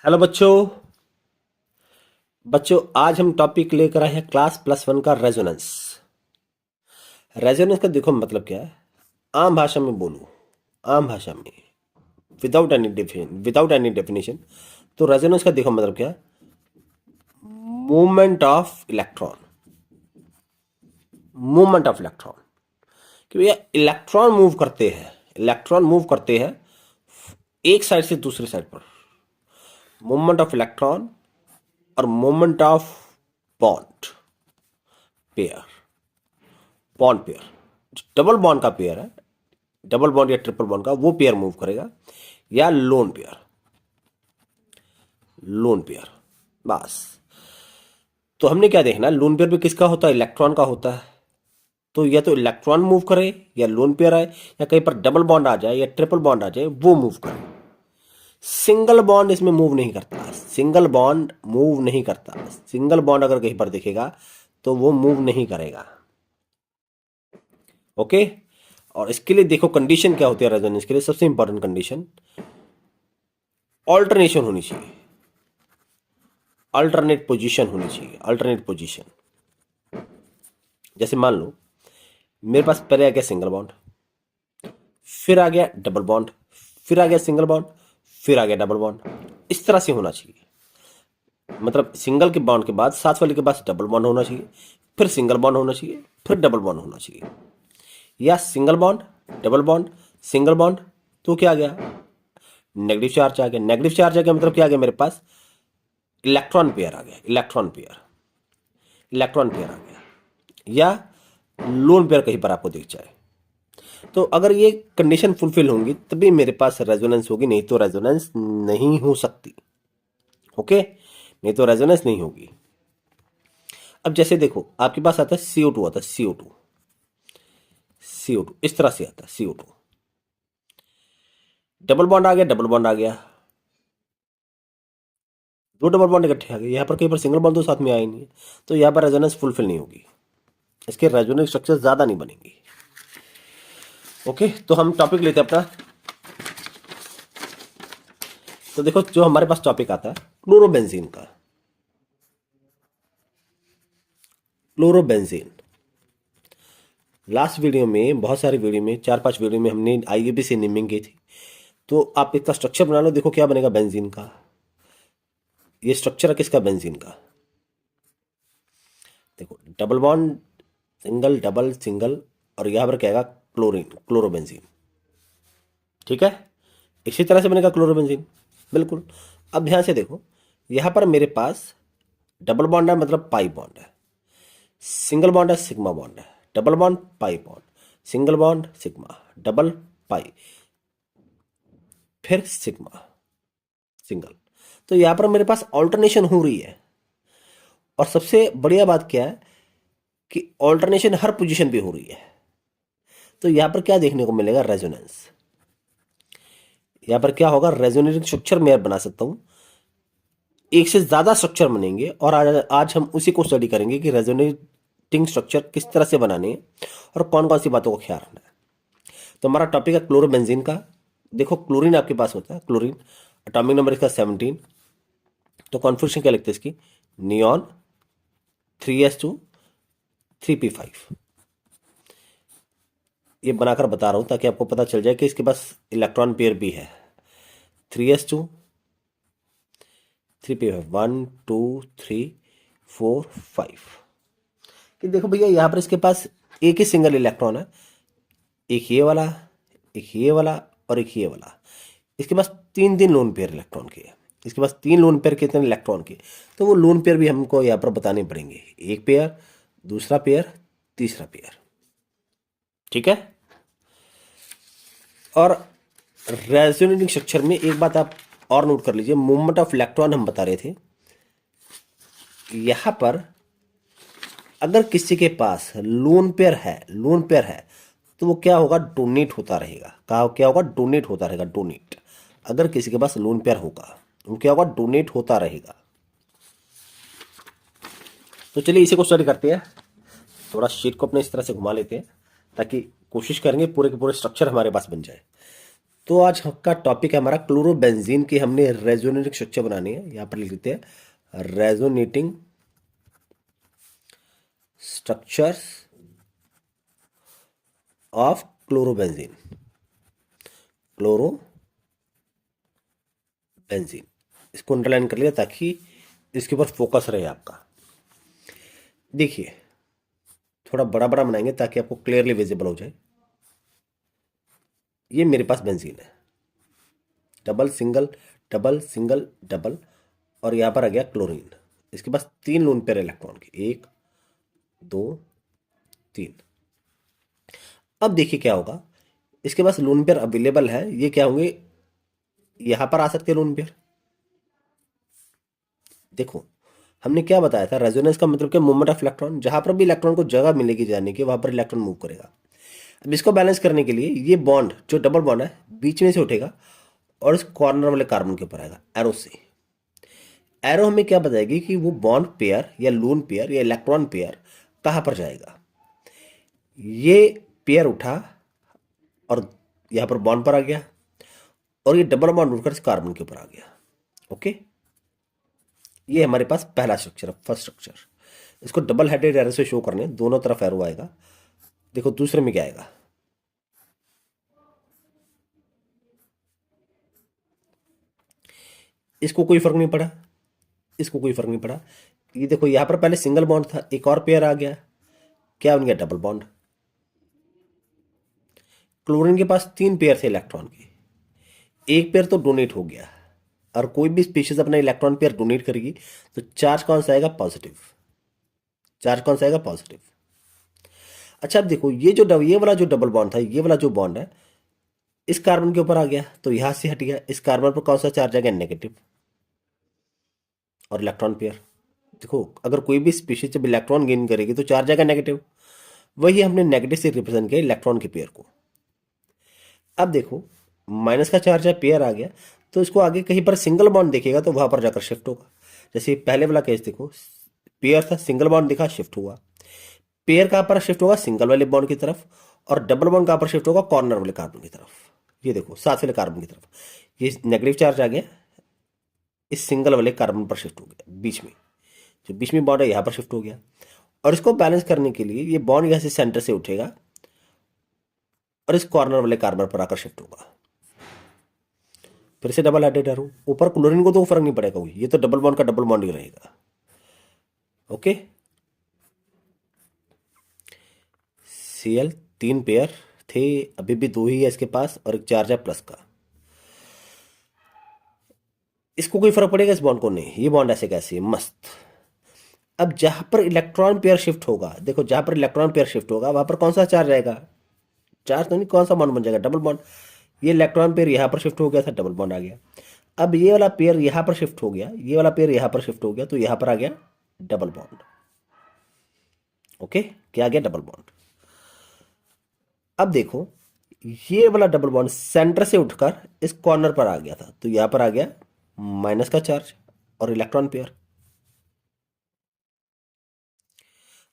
Hello बच्चों। बच्चों आज हम टॉपिक लेकर आए हैं क्लास +1 का रेजोनेंस। रेजोनेंस का देखो मतलब क्या है। आम भाषा में बोलूं, आम भाषा में, विदाउट एनी डेफिनेशन, तो रेजोनेंस का देखो मतलब क्या है। Movement of electron, movement of electron. कि भैया इलेक्ट्रॉन मूव करते हैं, इलेक्ट्रॉन मूव करते हैं एक साइड से दूसरी साइड पर। मूवमेंट ऑफ इलेक्ट्रॉन और movement of bond pair, bond pair. Double bond का पेयर है, डबल बॉन्ड या ट्रिपल बॉन्ड का, वो पेयर मूव करेगा, या लोन पेयर, लोन पेयर। बस। तो हमने क्या देखना, लोन पेयर भी किसका होता है, इलेक्ट्रॉन का होता है। तो या तो इलेक्ट्रॉन मूव करे या लोन पेयर आए, या कहीं पर डबल बॉन्ड आ जाए या ट्रिपल बॉन्ड आ जाए, वो मूव करे। सिंगल बॉन्ड इसमें मूव नहीं करता, सिंगल बॉन्ड मूव नहीं करता। सिंगल बॉन्ड अगर कहीं पर दिखेगा तो वो मूव नहीं करेगा। ओके। और इसके लिए देखो कंडीशन क्या होती है रेजोनेंस के लिए। सबसे इंपॉर्टेंट कंडीशन ऑल्टरनेशन होनी चाहिए, अल्टरनेट पोजीशन होनी चाहिए, अल्टरनेट पोजीशन। जैसे मान लो मेरे पास पहले आ गया सिंगल बॉन्ड, फिर आ गया डबल बॉन्ड, फिर आ गया सिंगल बॉन्ड, फिर आ गया डबल बॉन्ड। इस तरह से होना चाहिए। मतलब सिंगल के बॉन्ड के बाद साथ वाले के पास डबल बॉन्ड होना चाहिए, फिर सिंगल बॉन्ड होना चाहिए, फिर डबल बॉन्ड होना चाहिए। या single bond, double bond, single bond, तो क्या आ गया, नेगेटिव चार्ज आ गया। नेगेटिव चार्ज आ गया मतलब क्या आ गया मेरे पास, इलेक्ट्रॉन पेयर आ गया, इलेक्ट्रॉन पेयर, इलेक्ट्रॉन पेयर आ गया। या लोन पेयर कहीं पर आपको दिख जाए। तो अगर ये कंडीशन फुलफिल होंगी तभी मेरे पास रेजोनेंस होगी, नहीं तो रेजोनेंस नहीं हो सकती। ओके, नहीं तो रेजोनेंस नहीं होगी। अब जैसे देखो आपके पास आता है CO2, आता है CO2, CO2 इस तरह से आता है CO2। डबल बॉन्ड आ गया, डबल बॉन्ड आ गया, दो डबल बॉन्ड इकट्ठे आ गए। यहाँ पर कहीं पर सिंगल बॉन्ड तो साथ में आया ही नहीं है, तो यहाँ पर रेजोनेंस फुलफिल नहीं होगी, इसके रेजोनेंस स्ट्रक्चर ज्यादा नहीं बनेंगे। ओके, तो हम टॉपिक लेते हैं अपना। तो देखो जो हमारे पास टॉपिक आता है क्लोरोबेंजीन का, क्लोरोबेंजीन। लास्ट वीडियो में, बहुत सारी वीडियो में, 4-5 वीडियो में हमने IUPAC से नेमिंग की थी। तो आप इसका स्ट्रक्चर बना लो, देखो क्या बनेगा बेंजीन का। ये स्ट्रक्चर है किसका, बेंजीन का। देखो double bond, single double single, और यहां पर क्या आएगा, क्लोरीन, क्लोरोबेंजीन। ठीक है, इसी तरह से बनेगा क्लोरोबेंजीन, बिल्कुल। अब ध्यान से देखो, यहां पर मेरे पास डबल बॉन्ड है मतलब पाई बॉन्ड है, सिंगल बॉन्ड है सिग्मा बॉन्ड है, double bond pi bond, single bond sigma, double pi, फिर सिग्मा, सिंगल। तो यहां पर मेरे पास ऑल्टरनेशन हो रही है। और सबसे बढ़िया बात क्या है कि ऑल्टरनेशन हर पोजीशन पे हो रही है। तो यहां पर क्या देखने को मिलेगा, रेजोनेंस। यहां पर क्या होगा, रेजोनेटिंग स्ट्रक्चर मैं बना सकता हूं, एक से ज्यादा स्ट्रक्चर बनेंगे। और आज हम उसी को स्टडी करेंगे कि रेजोनेटिंग स्ट्रक्चर किस तरह से बनाने हैं और कौन कौन सी बातों को ख्याल रखना है। तो हमारा टॉपिक है क्लोरोबेंजीन का। देखो क्लोरीन आपके पास होता है, क्लोरीन एटॉमिक नंबर इसका 17। तो कॉन्फ़िगरेशन क्या लिखते हैं इसकी, नियॉन 3s2 3p5। ये बनाकर बता रहा हूं ताकि आपको पता चल जाए कि इसके पास इलेक्ट्रॉन पेयर भी है। 3s2 3p5, 1 2 3 4 5। कि देखो भैया यहाँ पर इसके पास एक ही सिंगल इलेक्ट्रॉन है, एक ये वाला, एक ये वाला, और एक ये वाला। इसके पास तीन तीन लोन पेयर इलेक्ट्रॉन के हैं। इसके पास तीन लोन पेयर कितने इलेक्ट्रॉन के, तो वो लोन पेयर भी हमको यहाँ पर बताने पड़ेंगे। एक पेयर, दूसरा पेयर, तीसरा पेयर। ठीक है। और रेजोनेटिंग स्ट्रक्चर में एक बात आप और नोट कर लीजिए, मूवमेंट ऑफ इलेक्ट्रॉन हम बता रहे थे। यहां पर अगर किसी के पास लोन पेयर है, लोन पेयर है, तो वो क्या होगा, डोनेट होता रहेगा। क्या होगा, डोनेट होता रहेगा, डोनेट। अगर किसी के पास लोन पेयर होगा वो क्या होगा, डोनेट होता रहेगा। तो चलिए इसी को स्टडी करते हैं। थोड़ा शीट को अपने इस तरह से घुमा लेते हैं ताकि कोशिश करेंगे पूरे के पूरे स्ट्रक्चर हमारे पास बन जाए। तो आज का टॉपिक है हमारा क्लोरोबेंजीन की हमने रेजोनेटिंग स्ट्रक्चर बनानी है। यहां पर लिख देते हैं resonating structures of chlorobenzene. Chlorobenzene इसको अंडरलाइन कर लिया ताकि इसके ऊपर फोकस रहे आपका। देखिए थोड़ा बड़ा बड़ा बनाएंगे ताकि आपको क्लियरली विजिबल हो जाए। ये मेरे पास बेंजीन है, double single double single double, और यहां पर आ गया क्लोरीन। इसके पास 3 लोन पेयर इलेक्ट्रॉन के, 1 2 3। अब देखिए क्या होगा, इसके पास लोन पेयर अवेलेबल है। ये क्या होंगे, यहां पर आ सकते हैं लोन पेयर। देखो हमने क्या बताया था, रेजोनेंस का मतलब क्या, मूवमेंट ऑफ इलेक्ट्रॉन। जहां पर भी इलेक्ट्रॉन को जगह मिलेगी जाने की वहां पर इलेक्ट्रॉन मूव करेगा। अब इसको बैलेंस करने के लिए ये बॉन्ड जो डबल बॉन्ड है बीच में से उठेगा और इस कॉर्नर वाले कार्बन के ऊपर आएगा एरो से। एरो हमें क्या बताएगी कि वो बॉन्ड पेयर या लोन पेयर या इलेक्ट्रॉन पेयर कहां पर जाएगा। ये पेयर उठा और यहां पर बॉन्ड पर आ गया, और ये डबल बॉन्ड उठकर इस कार्बन के ऊपर आ गया। ओके, ये हमारे पास पहला स्ट्रक्चर है, फर्स्ट स्ट्रक्चर। इसको डबल हेडेड एरो से शो करने, दोनों तरफ एरो आएगा। देखो दूसरे में क्या आएगा, इसको कोई फर्क नहीं पड़ा, इसको कोई फर्क नहीं पड़ा। ये देखो यहां पर पहले सिंगल बॉन्ड था, एक और पेयर आ गया, क्या बन गया, डबल बॉन्ड। क्लोरीन के पास 3 पेयर थे इलेक्ट्रॉन के, एक पेयर तो डोनेट हो गया। और कोई भी स्पीशीज अपना इलेक्ट्रॉन पेयर डोनेट करेगी तो चार्ज कौन सा आएगा, पॉजिटिव। चार्ज कौन सा आएगा, पॉजिटिव। अच्छा अब देखो ये वाला जो डबल बॉन्ड था, ये वाला जो बॉन्ड है इस कार्बन के ऊपर आ गया तो यहां से हट गया। इस कार्बन पर कौन सा चार्ज आ गया, नेगेटिव। और इलेक्ट्रॉन पेयर, देखो अगर कोई भी स्पीशीज जब इलेक्ट्रॉन गेन करेगी तो चार्ज आएगा नेगेटिव। वही हमने नेगेटिव से रिप्रेजेंट किया इलेक्ट्रॉन के पेयर को। अब देखो माइनस का चार्ज है, पेयर आ गया, तो इसको आगे कहीं पर सिंगल बॉन्ड देखेगा तो वहां पर जाकर शिफ्ट होगा। जैसे पहले वाला केस देखो, पेयर था, सिंगल बॉन्ड दिखा, शिफ्ट हुआ। पेयर कहां पर शिफ्ट होगा, सिंगल वाले बॉन्ड की तरफ। और डबल बॉन्ड कहां पर शिफ्ट होगा, कॉर्नर वाले कार्बन की तरफ। ये देखो साथ वाले कार्बन की तरफ ये नेगेटिव चार्ज आ गया, इस सिंगल वाले कार्बन पर शिफ्ट हो गया। बीच में जो बीच में बॉन्ड है यहां पर शिफ्ट हो गया। और इसको बैलेंस करने के लिए ये बॉन्ड यहां से सेंटर से उठेगा और इस कॉर्नर वाले कार्बन पर आकर शिफ्ट होगा। फिर से डबल हेडेड एरो, ऊपर क्लोरीन को तो फर्क नहीं पड़ेगा, ये तो डबल बॉन्ड का डबल बॉन्ड ही रहेगा। ओके, Cl 3 पेयर थे, अभी भी 2 ही है इसके पास, और एक चार्ज है प्लस का। इसको कोई फर्क पड़ेगा इस बॉन्ड को, नहीं, ये बॉन्ड ऐसे कैसे मस्त। अब जहां पर इलेक्ट्रॉन पेयर शिफ्ट होगा, देखो जहां पर इलेक्ट्रॉन पेयर शिफ्ट होगा वहां पर कौन सा चार्ज रहेगा, चार्ज तो नहीं, कौन सा बॉन्ड बन जाएगा, डबल बॉन्ड। ये इलेक्ट्रॉन पेयर यहां पर शिफ्ट हो गया था, डबल बॉन्ड आ गया। अब ये वाला पेयर यहां पर शिफ्ट हो गया, ये वाला पेयर यहां पर शिफ्ट हो गया, तो यहां पर आ गया डबल बॉन्ड। ओके, क्या आ गया, डबल बॉन्ड। अब देखो ये वाला डबल बॉन्ड सेंटर से उठकर इस कॉर्नर पर आ गया था, तो यहां पर आ गया माइनस का चार्ज और इलेक्ट्रॉन पेयर।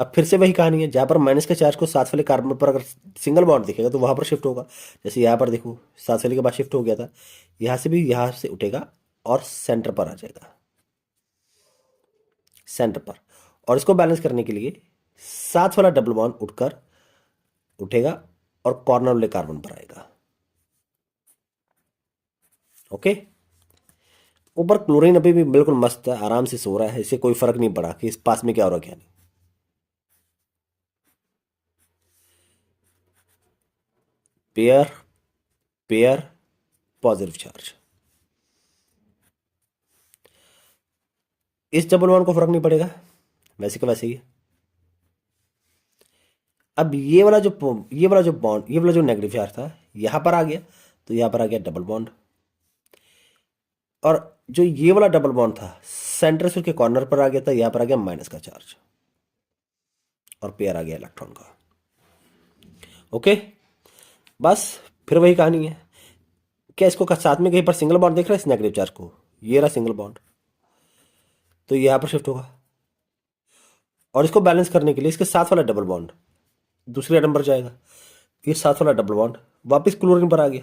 अब फिर से वही कहानी है, जहां पर माइनस के चार्ज को साथ वाले कार्बन पर अगर सिंगल बॉन्ड दिखेगा तो वहां पर शिफ्ट होगा। जैसे यहां पर देखो साथ वाले के बाद शिफ्ट हो गया था, यहां से भी यहां से उठेगा और सेंटर पर आ जाएगा, सेंटर पर। और इसको बैलेंस करने के लिए साथ वाला डबल बॉन्ड उठकर उठेगा और कॉर्नर वाले कार्बन पर आएगा। ओके, ऊपर क्लोरीन अभी भी बिल्कुल मस्त है, आराम से सो रहा है, इसे कोई फर्क नहीं पड़ा कि इस पास में क्या हो रहा है क्या नहीं। पेयर पेयर पॉजिटिव चार्ज, इस डबल बॉन्ड को फर्क नहीं पड़ेगा, वैसे का वैसे ही है। अब ये वाला जो नेगेटिव चार्ज था यहां पर आ गया, तो यहां पर आ गया डबल बॉन्ड। और जो ये वाला डबल बॉन्ड था सेंटर से उसके कॉर्नर पर आ गया था, यहां पर आ गया माइनस का चार्ज और पेयर आ गया इलेक्ट्रॉन का। ओके, बस फिर वही कहानी है। क्या इसको साथ में कहीं पर सिंगल बॉन्ड देख रहा है, इस नेगेटिव चार्ज को, ये रहा सिंगल बॉन्ड, तो यहां पर शिफ्ट होगा। और इसको बैलेंस करने के लिए इसके साथ वाला डबल बॉन्ड दूसरे एटम पर जाएगा, ये साथ वाला डबल बॉन्ड वापस क्लोरीन पर आ गया।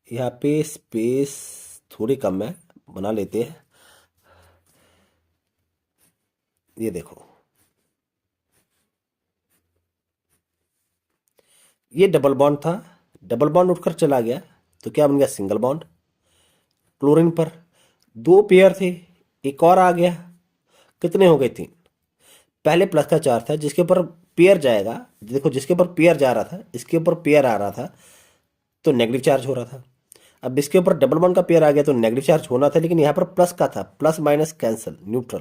यहाँ पे स्पेस थोड़ी कम है, बना लेते हैं। ये देखो, ये डबल बॉन्ड था, डबल बॉन्ड उठकर चला गया तो क्या बन गया, सिंगल बॉन्ड। क्लोरीन पर दो पेयर थे, एक और आ गया, कितने हो गए, तीन। पहले प्लस का चार्ज था, जिसके ऊपर पेयर जाएगा, देखो जिसके ऊपर पेयर जा रहा था इसके ऊपर पेयर आ रहा था तो नेगेटिव चार्ज हो रहा था। अब इसके ऊपर डबल बॉन्ड का पेयर आ गया तो नेगेटिव चार्ज होना था, लेकिन यहाँ पर प्लस का था, प्लस माइनस कैंसिल, न्यूट्रल,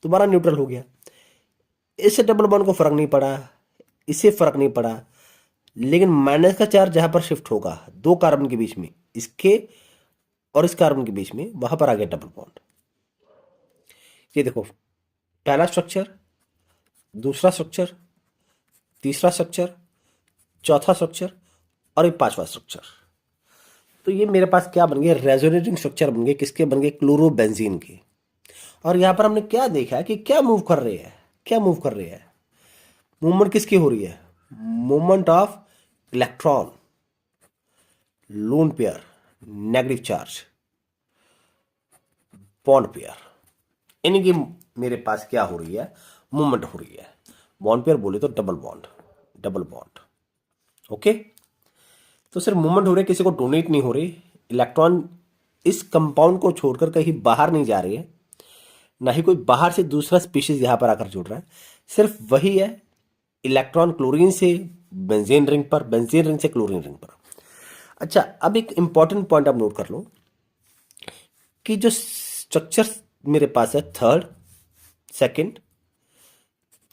दोबारा न्यूट्रल हो गया। इससे डबल बॉन्ड को फर्क नहीं पड़ा, इससे फर्क नहीं पड़ा, लेकिन माइनस का चार्ज जहां पर शिफ्ट होगा दो कार्बन के बीच में, इसके और इस कार्बन के बीच में, वहां पर आ गया डबल बॉन्ड। ये देखो, पहला स्ट्रक्चर, दूसरा स्ट्रक्चर, तीसरा स्ट्रक्चर, चौथा स्ट्रक्चर और ये पांचवा स्ट्रक्चर। तो ये मेरे पास क्या बन गया, रेजोनेटिंग स्ट्रक्चर बन गए, किसके बन गए, क्लोरोबेंजीन के। और यहां पर हमने क्या देखा कि क्या मूव कर रहे हैं, क्या मूव कर रहे हैं, मूवमेंट किसकी हो रही है, movement of electron, lone pair, negative charge, bond pair, इनकी मेरे पास क्या हो रही है, मूवमेंट हो रही है। बॉन्ड पेयर बोले तो double bond, double bond. Okay, तो सिर्फ मूवमेंट हो रही है, किसी को डोनेट नहीं हो रही। इलेक्ट्रॉन इस कंपाउंड को छोड़कर कहीं बाहर नहीं जा रही है, ना ही कोई बाहर से दूसरा स्पीशीज यहां पर आकर जुड़ रहा है, सिर्फ वही है, इलेक्ट्रॉन क्लोरीन से बेंजीन रिंग पर, बेंजीन रिंग से क्लोरीन रिंग पर। अच्छा, अब एक इंपॉर्टेंट पॉइंट आप नोट कर लो कि जो स्ट्रक्चर मेरे पास है, थर्ड, सेकंड,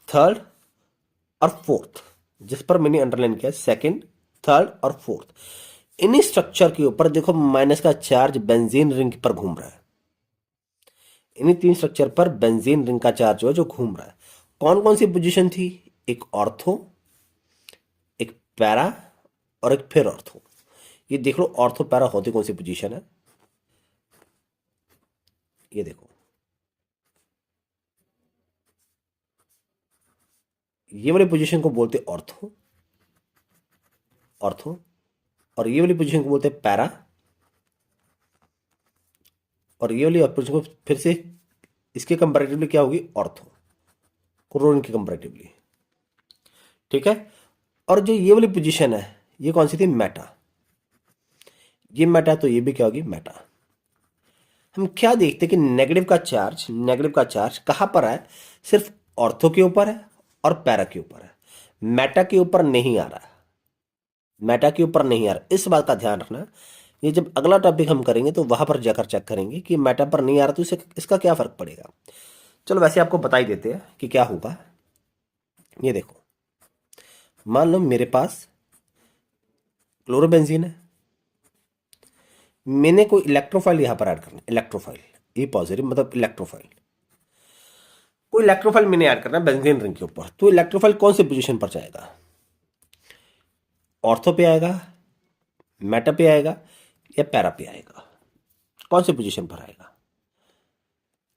थर्ड और फोर्थ, जिस पर मैंने अंडरलाइन किया, सेकंड, थर्ड और फोर्थ, इन्हीं स्ट्रक्चर के ऊपर देखो माइनस का चार्ज बेंजीन रिंग पर घूम रहा है। इन्हीं तीन स्ट्रक्चर पर बेंजीन रिंग का चार्ज जो है जो घूम रहा है। कौन कौन सी पोजीशन थी, एक ऑर्थो, एक पैरा और एक फिर ऑर्थो। ये देख लो ऑर्थो पैरा होती कौन सी पोजीशन है, ये देखो, ये वाली पोजीशन को बोलते ऑर्थो, ऑर्थो, और ये वाली पोजीशन को बोलते पैरा, और ये वाली पोजीशन को फिर से इसके कंपैरेटिवली क्या होगी, ऑर्थो, क्लोरीन के कंपैरेटिवली। ठीक है, और जो ये वाली पोजीशन है ये कौन सी थी, मेटा, ये मेटा, तो ये भी क्या होगी, मेटा। हम क्या देखते हैं कि नेगेटिव का चार्ज, नेगेटिव का चार्ज कहां पर है, सिर्फ ऑर्थो के ऊपर है और पैरा के ऊपर है, मेटा के ऊपर नहीं आ रहा, मेटा के ऊपर नहीं आ रहा। इस बात का ध्यान रखना, ये जब अगला टॉपिक हम करेंगे तो वहां पर जाकर चेक करेंगे कि मेटा पर नहीं आ रहा तो इसे इसका क्या फर्क पड़ेगा। चलो वैसे आपको बता ही देते हैं कि क्या होगा। ये देखो, मान लो मेरे पास क्लोरोबेंजीन है, मैंने कोई इलेक्ट्रोफाइल यहां पर ऐड करना है, इलेक्ट्रोफाइल, ये पॉजिटिव मतलब इलेक्ट्रोफाइल, कोई इलेक्ट्रोफाइल मैंने ऐड करना है बेंजीन रिंग के ऊपर, तो इलेक्ट्रोफाइल कौन सी पोजीशन पर जाएगा, ऑर्थो पे आएगा, मेटा पे आएगा या पैरा पे आएगा, कौन सी पोजीशन पर आएगा।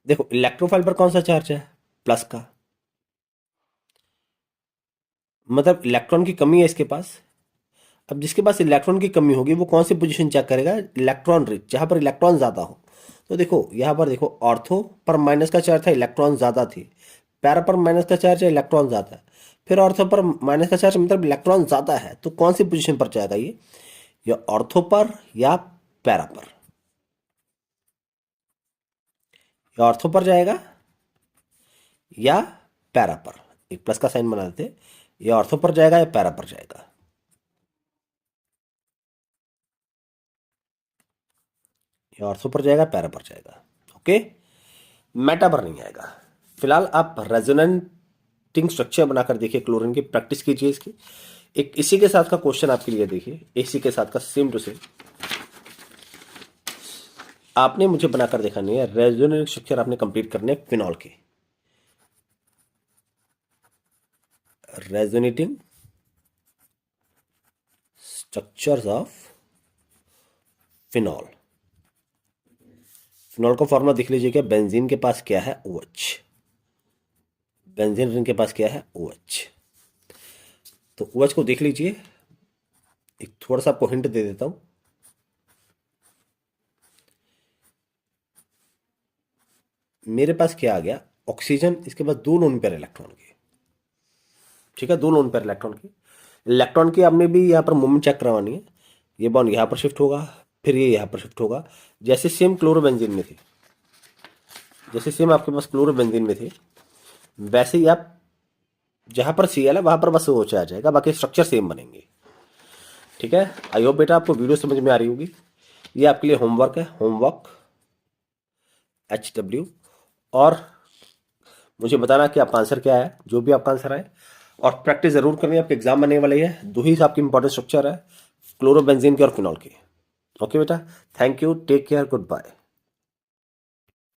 देखो इलेक्ट्रोफाइल पर कौन सा चार्ज है, प्लस का, मतलब इलेक्ट्रॉन की कमी है इसके पास। अब जिसके पास इलेक्ट्रॉन की कमी होगी वो कौन सी पोजीशन चेक करेगा, इलेक्ट्रॉन रिच, जहां पर इलेक्ट्रॉन ज्यादा हो। तो देखो यहां पर देखो, ऑर्थो पर माइनस का चार्ज था, इलेक्ट्रॉन ज्यादा थे, पैरा पर माइनस का चार्ज है, इलेक्ट्रॉन ज्यादा है, फिर ऑर्थो पर माइनस का चार्ज मतलब इलेक्ट्रॉन ज्यादा है, तो कौन सी पोजीशन पर जाएगा ये, या ऑर्थो पर या पैरा पर, या ऑर्थो पर जाएगा या पैरा पर, एक प्लस का साइन बना देते, या ऑर्थो पर जाएगा या पैरा पर जाएगा, या ऑर्थो पर जाएगा पैरा पर जाएगा। ओके, मेटा पर नहीं आएगा। फिलहाल आप रेजोनेटिंग स्ट्रक्चर बनाकर देखिए, क्लोरीन की प्रैक्टिस कीजिए इसकी। एक इसी के साथ का क्वेश्चन आपके लिए देखिए, इसी के साथ का सेम टू सेम आपने मुझे बनाकर दिखानी है। रेजोनेटिंग स्ट्रक्चर आपने कंप्लीट करने हैं फिनॉल के, resonating structures of phenol. Phenol का फॉर्मूला देख लीजिएगा, बेंजीन के पास क्या है, OH, बेंजीन रिंग के पास क्या है, OH। तो OH को देख लीजिए, एक थोड़ा सा आपको हिंट दे देता हूं, मेरे पास क्या आ गया, ऑक्सीजन, इसके बाद 2 लोन पेयर इलेक्ट्रॉन की, ठीक है, 2 लोन पेयर इलेक्ट्रॉन की। इलेक्ट्रॉन की आपने भी यहाँ पर मूवमेंट चेक करवानी है। ये बॉन्ड यहाँ पर शिफ्ट होगा, फिर ये यहाँ पर शिफ्ट होगा, जैसे सेम क्लोरोबेंजीन में थी, जैसे सेम आपके पास क्लोरोबेंजीन में थी, वैसे ही आप जहाँ पर Cl है वहाँ पर बस वो आ जाएगा, बाकी स्ट्रक्चर सेम बनेंगे, ठीक है। आई होप बेटा आपको वीडियो समझ में आ रही होगी। ये आपके लिए होमवर्क है, होमवर्क HW, और मुझे बताना कि आपका आंसर क्या है, जो भी आपका आंसर आए, और प्रैक्टिस जरूर करनी है, आपके एग्जाम बनने वाले है। 2 ही आपकी इंपॉर्टेंट स्ट्रक्चर है, क्लोरोबेंजीन की और फिनॉल की। ओके बेटा, thank you, take care, good bye.